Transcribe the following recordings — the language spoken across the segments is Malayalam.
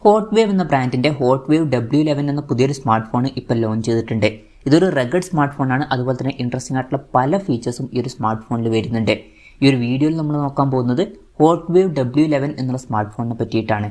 ഹോട്ട് വേവ് എന്ന ബ്രാൻഡിന്റെ ഹോട്ട് വേവ് W11 എന്ന പുതിയൊരു സ്മാർട്ട് ഫോൺ ഇപ്പോൾ ലോഞ്ച് ചെയ്തിട്ടുണ്ട്. ഇതൊരു റഗഡ് സ്മാർട്ട് ഫോണാണ്. അതുപോലെ തന്നെ ഇൻട്രസ്റ്റിംഗ് ആയിട്ടുള്ള പല ഫീച്ചേഴ്സും ഈ ഒരു സ്മാർട്ട് ഫോണിൽ വരുന്നുണ്ട്. ഈ ഒരു വീഡിയോയിൽ നമ്മൾ നോക്കാൻ പോകുന്നത് ഹോട്ട് വേവ് W11 എന്നുള്ള സ്മാർട്ട് ഫോണിനെ പറ്റിയിട്ടാണ്.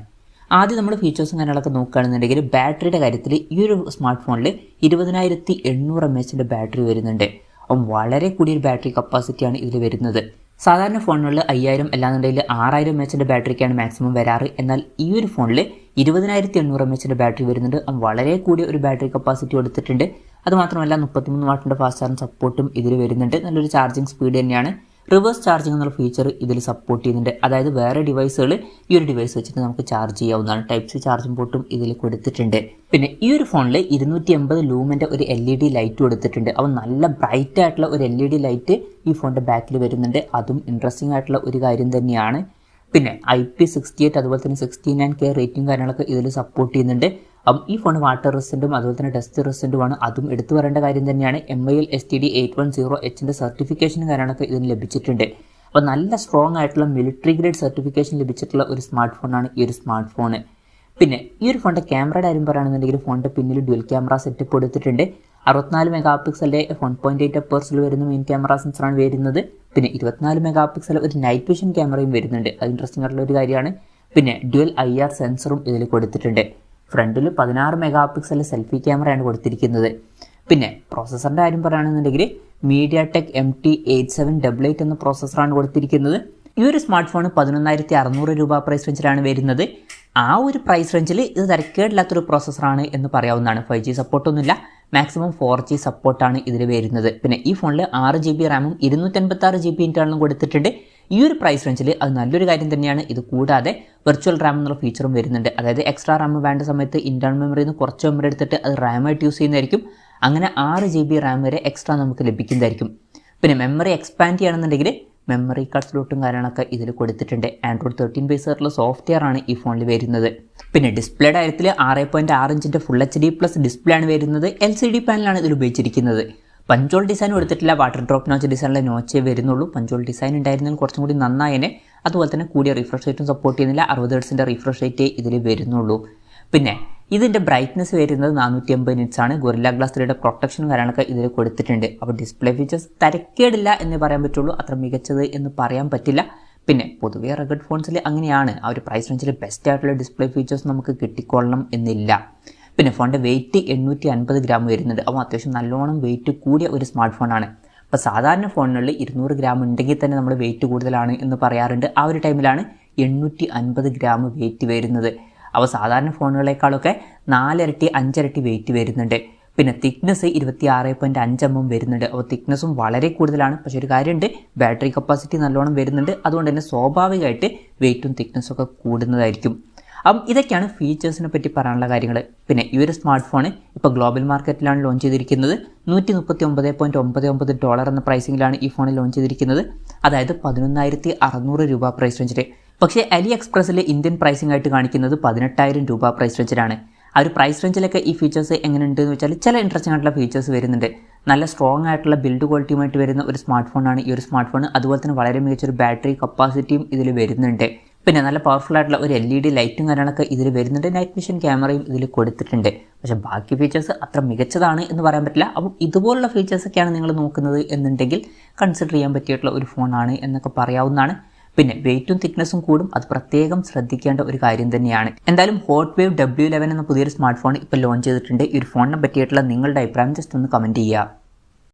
ആദ്യം നമ്മൾ ഫീച്ചേഴ്സും കാര്യങ്ങളൊക്കെ നോക്കുകയാണെന്നുണ്ടെങ്കിൽ ബാറ്ററിയുടെ കാര്യത്തിൽ ഈ ഒരു സ്മാർട്ട് ഫോണിൽ 20,800 mAh ബാറ്ററി വരുന്നുണ്ട്. അപ്പം വളരെ കൂടിയൊരു ബാറ്ററി കപ്പാസിറ്റിയാണ് ഇതിൽ വരുന്നത്. സാധാരണ ഫോണുകളിൽ 5000 അല്ലാന്നുണ്ടെങ്കിൽ 6000 mAh ബാറ്ററിക്കാണ് മാക്സിമം വരാറ്. എന്നാൽ ഈ ഒരു ഫോണിൽ 20,800 mAh ബാറ്ററി വരുന്നുണ്ട്. വളരെ കൂടിയ ഒരു ബാറ്ററി കപ്പാസിറ്റി കൊടുത്തിട്ടുണ്ട്. അതുമാത്രമല്ല 33 വാട്ടിൻ്റെ ഫാസ്റ്റ് ചാർജിങ് സപ്പോർട്ടും ഇതിൽ വരുന്നുണ്ട്. നല്ലൊരു ചാർജിങ് സ്പീഡ് തന്നെയാണ്. റിവേഴ്സ് ചാർജിങ് എന്നുള്ള ഫീച്ചർ ഇതിൽ സപ്പോർട്ട് ചെയ്യുന്നുണ്ട്. അതായത് വേറെ ഡിവൈസുകൾ ഈ ഒരു ഡിവൈസ് വെച്ചിട്ട് നമുക്ക് ചാർജ് ചെയ്യാവുന്നതാണ്. ടൈപ്പ് സി ചാർജിംഗ് പോർട്ടും ഇതിൽ കൊടുത്തിട്ടുണ്ട്. പിന്നെ ഈ ഒരു ഫോണിൽ 280 ലൂമിൻ്റെ ഒരു LED ലൈറ്റ് കൊടുത്തിട്ടുണ്ട്. അപ്പോൾ നല്ല ബ്രൈറ്റ് ആയിട്ടുള്ള ഒരു LED ലൈറ്റ് ഈ ഫോണിൻ്റെ ബാക്കിൽ വരുന്നുണ്ട്. അതും ഇൻട്രസ്റ്റിംഗ് ആയിട്ടുള്ള ഒരു കാര്യം തന്നെയാണ്. പിന്നെ IP68 അതുപോലെ തന്നെ 69K റേറ്റിംഗ് കാര്യങ്ങളൊക്കെ ഇതിൽ സപ്പോർട്ട് ചെയ്യുന്നുണ്ട്. അപ്പം ഈ ഫോൺ വാട്ടർ റെസിസ്റ്റൻറ്റും അതുപോലെ തന്നെ ഡസ്റ്റ് റെസിസ്റ്റൻറ്റുമാണ്. അതും എടുത്തു പറയേണ്ട കാര്യം തന്നെയാണ്. MIL STD 810H സർട്ടിഫിക്കേഷൻ കാര്യങ്ങളൊക്കെ ഇതിന് ലഭിച്ചിട്ടുണ്ട്. അപ്പോൾ നല്ല സ്ട്രോങ് ആയിട്ടുള്ള മിലിറ്ററി ഗ്രേഡ് സർട്ടിഫിക്കേഷൻ ലഭിച്ചിട്ടുള്ള ഒരു സ്മാർട്ട് ഫോണാണ് ഈ ഒരു സ്മാർട്ട് ഫോൺ. പിന്നെ ഈ ഒരു ഫോണിൻ്റെ ക്യാമറയുടെ കാര്യം പറയുകയാണെന്നുണ്ടെങ്കിൽ ഫോണിൻ്റെ പിന്നിൽ ഡ്യുവൽ ക്യാമറ സെറ്റപ്പ് കൊടുത്തിട്ടുണ്ട്. 64 മെഗാപിക്സലിൻ്റെ 1.8 അപ്പേഴ്സിൽ വരുന്ന മെയിൻ ക്യാമറ സെൻസറാണ് വരുന്നത്. പിന്നെ 24 മെഗാപിക്സൽ ഒരു നൈറ്റ് വിഷൻ ക്യാമറയും വരുന്നുണ്ട്. അത് ഇൻട്രസ്റ്റിംഗ് ആയിട്ടുള്ള ഒരു കാര്യമാണ്. പിന്നെ ഡ്യുവൽ IR സെൻസറും ഇതിൽ കൊടുത്തിട്ടുണ്ട്. ഫ്രണ്ടിൽ 16 മെഗാപിക്സൽ സെൽഫി ക്യാമറയാണ് കൊടുത്തിരിക്കുന്നത്. പിന്നെ പ്രോസസ്സറിൻ്റെ കാര്യം പറയുകയാണെന്നുണ്ടെങ്കിൽ MediaTek MT8788 എന്ന പ്രോസസ്സറാണ് കൊടുത്തിരിക്കുന്നത്. ഈ ഒരു സ്മാർട്ട് ഫോൺ 11,600 രൂപ പ്രൈസ് റേഞ്ചിലാണ് വരുന്നത്. ആ ഒരു പ്രൈസ് റേഞ്ചിൽ ഇത് തരക്കേടില്ലാത്തൊരു പ്രോസസ്സറാണ് എന്ന് പറയാവുന്നതാണ്. 5G സപ്പോർട്ടൊന്നുമില്ല, മാക്സിമം 4G സപ്പോർട്ടാണ് ഇതിൽ വരുന്നത്. പിന്നെ ഈ ഫോണിൽ 6GB റാമും 256GB ഇൻറ്റേർണലും കൊടുത്തിട്ടുണ്ട്. ഈ ഒരു പ്രൈസ് റേഞ്ചിൽ അത് നല്ലൊരു കാര്യം തന്നെയാണ്. ഇത് കൂടാതെ വെർച്വൽ റാം എന്നുള്ള ഫീച്ചറും വരുന്നുണ്ട്. അതായത് എക്സ്ട്രാ റാം വേണ്ട സമയത്ത് ഇൻറ്റേർണൽ മെമ്മറിയിൽ നിന്ന് കുറച്ച് മെമ്മറി എടുത്തിട്ട് അത് റാമായിട്ട് യൂസ് ചെയ്യുന്നതായിരിക്കും. അങ്ങനെ 6GB റാം വരെ എക്സ്ട്രാ നമുക്ക് ലഭിക്കുന്നതായിരിക്കും. പിന്നെ മെമ്മറി എക്സ്പാൻഡ് ചെയ്യണമെന്നുണ്ടെങ്കിൽ മെമ്മറി കാർഡ് സ്ലോട്ടും കാര്യങ്ങളൊക്കെ ഇതിൽ കൊടുത്തിട്ടുണ്ട്. Android 13 ബേസ് ആയിട്ടുള്ള സോഫ്റ്റ്വെയർ ആണ് ഈ ഫോണിൽ വരുന്നത്. പിന്നെ ഡിസ്പ്ലേയുടെ കാര്യത്തിൽ 6.6 ഇഞ്ചിൻ്റെ ഫുൾ HD+ ഡിസ്പ്ലേ ആണ് വരുന്നത്. LCD പാനലാണ് ഇതിൽ ഉപയോഗിച്ചിരിക്കുന്നത്. പഞ്ചോൾ ഡിസൈൻ കൊടുത്തിട്ടില്ല. വാട്ടർ ഡ്രോപ്പ് നോച്ച് ഡിസൈനിലെ നോച്ചേ വരുന്നുള്ളൂ. പഞ്ചോൾ ഡിസൈൻ ഉണ്ടായിരുന്നെങ്കിൽ കുറച്ചും കൂടി നന്നായേനെ. അതുപോലെ തന്നെ കൂടിയ റിഫ്രഷ് റേറ്റും സപ്പോർട്ട് ചെയ്യുന്നില്ല. 60 Hz റിഫ്രഷ് റേറ്റേ ഇതിൽ വരുന്നുള്ളൂ. പിന്നെ ഇതിൻ്റെ ബ്രൈറ്റ്നസ് വരുന്നത് 480 nits ആണ്. ഗൊറില്ല ഗ്ലാസ് 3യുടെ പ്രൊട്ടക്ഷൻ കാര്യങ്ങളൊക്കെ ഇതിൽ കൊടുത്തിട്ടുണ്ട്. അപ്പോൾ ഡിസ്പ്ലേ ഫീച്ചേഴ്സ് തരക്കേടില്ല എന്ന് പറയാൻ പറ്റുള്ളൂ. അത്ര മികച്ചത് എന്ന് പറയാൻ പറ്റില്ല. പിന്നെ പൊതുവേ റഗഡ് ഫോൺസിൽ അങ്ങനെയാണ്. ആ ഒരു പ്രൈസ് റേഞ്ചിൽ ബെസ്റ്റ് ആയിട്ടുള്ള ഡിസ്പ്ലേ ഫീച്ചേഴ്സ് നമുക്ക് കിട്ടിക്കൊള്ളണം എന്നില്ല. പിന്നെ ഫോണിൻ്റെ വെയിറ്റ് 850 ഗ്രാം വരുന്നുണ്ട്. അപ്പോൾ അത്യാവശ്യം നല്ലോണം വെയിറ്റ് കൂടിയ ഒരു സ്മാർട്ട് ഫോണാണ്. അപ്പോൾ സാധാരണ ഫോണുകളിൽ 200 ഗ്രാം ഉണ്ടെങ്കിൽ തന്നെ നമ്മൾ വെയിറ്റ് കൂടുതലാണ് എന്ന് പറയാറുണ്ട്. ആ ഒരു ടൈമിലാണ് 850 ഗ്രാം വെയിറ്റ് വരുന്നത്. അപ്പോൾ സാധാരണ ഫോണുകളെക്കാളൊക്കെ 4 ഇരട്ടി 5 ഇരട്ടി വെയിറ്റ് വരുന്നുണ്ട്. പിന്നെ തിക്നെസ് 26.5 mm വരുന്നുണ്ട്. അപ്പോൾ തിക്നെസ്സും വളരെ കൂടുതലാണ്. പക്ഷേ ഒരു കാര്യമുണ്ട്, ബാറ്ററി കപ്പാസിറ്റി നല്ലോണം വരുന്നുണ്ട്. അതുകൊണ്ട് തന്നെ സ്വാഭാവികമായിട്ട് വെയിറ്റും തിക്നെസ്സും ഒക്കെ കൂടുന്നതായിരിക്കും. അപ്പം ഇതൊക്കെയാണ് ഫീച്ചേഴ്സിനെ പറ്റി പറയാനുള്ള കാര്യങ്ങൾ. പിന്നെ ഈ ഒരു സ്മാർട്ട് ഫോൺ ഇപ്പോൾ ഗ്ലോബൽ മാർക്കറ്റിലാണ് ലോഞ്ച് ചെയ്തിരിക്കുന്നത്. $139.99 എന്ന പ്രൈസിങ്ങിലാണ് ഈ ഫോൺ ലോഞ്ച് ചെയ്തിരിക്കുന്നത്. അതായത് 11,600 രൂപ പ്രൈസ് റേഞ്ചിൽ. പക്ഷേ അലി എക്സ്പ്രസ്സിൽ ഇന്ത്യൻ പ്രൈസിംഗ് ആയിട്ട് കാണിക്കുന്നത് 18,000 രൂപ പ്രൈസ് റേഞ്ചിലാണ്. ആ ഒരു പ്രൈസ് റേഞ്ചിലൊക്കെ ഈ ഫീച്ചേഴ്സ് എങ്ങനെയുണ്ട് എന്ന് വെച്ചാൽ ചില ഇൻട്രസ്റ്റിംഗ് ആയിട്ടുള്ള ഫീച്ചേഴ്സ് വരുന്നുണ്ട്. നല്ല സ്ട്രോങ് ആയിട്ടുള്ള ബിൽഡ് ക്വാളിറ്റിയുമായിട്ട് വരുന്ന ഒരു സ്മാർട്ട് ഫോണാണ് ഈ ഒരു സ്മാർട്ട് ഫോൺ. അതുപോലെ തന്നെ വളരെ മികച്ചൊരു ബാറ്ററി കപ്പാസിറ്റിയും ഇതിൽ വരുന്നുണ്ട്. പിന്നെ നല്ല പവർഫുൾ ആയിട്ടുള്ള ഒരു LED ലൈറ്റും കാര്യങ്ങളൊക്കെ ഇതിൽ വരുന്നുണ്ട്. നൈറ്റ് വിഷൻ ക്യാമറയും ഇതിൽ കൊടുത്തിട്ടുണ്ട്. പക്ഷേ ബാക്കി ഫീച്ചേഴ്സ് അത്ര മികച്ചതാണ് എന്ന് പറയാൻ പറ്റില്ല. അപ്പം ഇതുപോലുള്ള ഫീച്ചേഴ്സൊക്കെയാണ് നിങ്ങൾ നോക്കുന്നത് എന്നുണ്ടെങ്കിൽ കൺസിഡർ ചെയ്യാൻ പറ്റിയിട്ടുള്ള ഒരു ഫോണാണ് എന്നൊക്കെ പറയാവുന്നതാണ്. പിന്നെ വെയിറ്റും തിക്നെസ്സും കൂടും. അത് പ്രത്യേകം ശ്രദ്ധിക്കേണ്ട ഒരു കാര്യം തന്നെയാണ്. എന്തായാലും ഹോട്ട് വേവ് W11 എന്ന പുതിയൊരു സ്മാർട്ട് ഫോൺ ഇപ്പോൾ ലോഞ്ച് ചെയ്തിട്ടുണ്ട്. ഈ ഒരു ഫോണിനെ പറ്റിയിട്ടുള്ള നിങ്ങളുടെ അഭിപ്രായം ജസ്റ്റ് ഒന്ന് കമൻറ്റ് ചെയ്യുക.